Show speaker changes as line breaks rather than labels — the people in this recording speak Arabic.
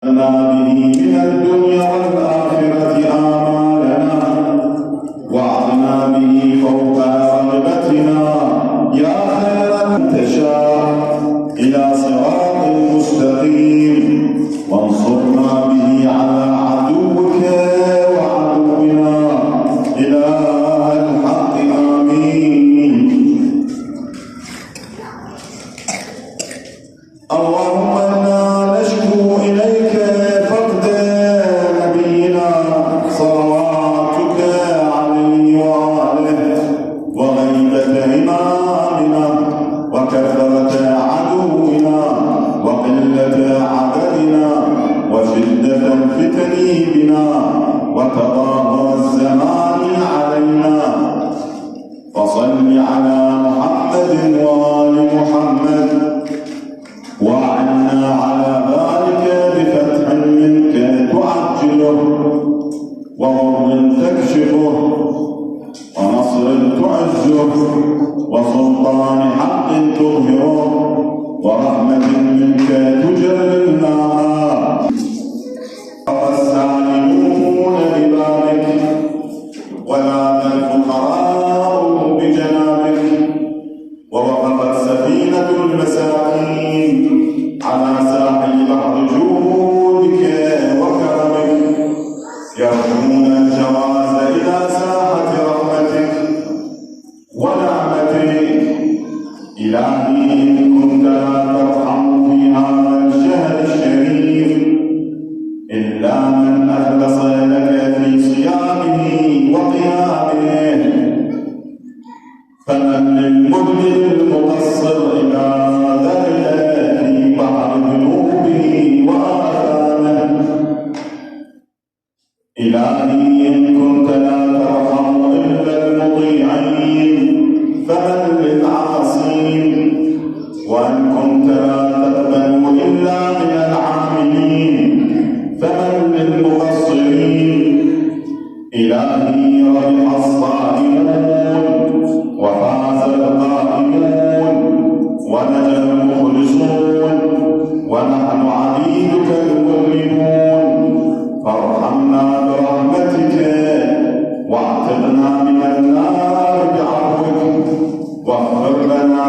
لنا به من الدنيا والآخرة آمالنا وأعطنا به فوق رغبتنا يا خير من تشاء إلى صراط مستقيم وانصرنا به على عدوك وعدونا إله الحق آمين. اللهم إنا نشكو إليك فقد نبينا صلواتك عليه وآله وغيبة إمامنا وكثرة عدونا وقلة عددنا وشدة الفتن بنا وتظاهر الزمان علينا. فصل على محمد وآل محمد وأعنا على ذلك بفتح منك تعجله وضر تكشفه ونصر تعزه وسلطان حق تظهره ورحمة منك تجللناها. والسائلون ببابك ولاذ الفقراء بجنابك ووقفت سفينة المساكين على ساحل بحر جودك وكرمك يرجون الجواز إلى ساحة رحمتك ونعمتك. إلهي إن كنت لا ترحم في هذا الشهر الشريف إلا من أخلص لك في صيامه وقيامه فمن للمذنب المقصر إذا ذل في بحر ذنوبه وآثامه. إلهي إن كنت لا ترحم إلا المطيعين فمن للعاصين وإن كنت لا تقبل إلا من العاملين فمن للمقصرين. إلهي ربح الصائمون وفاز القائمون ونجا المخلصون ونحن عبيدك المؤمنون. فارحمنا برحمتك واعتقنا من النار بعفوك واغفر لنا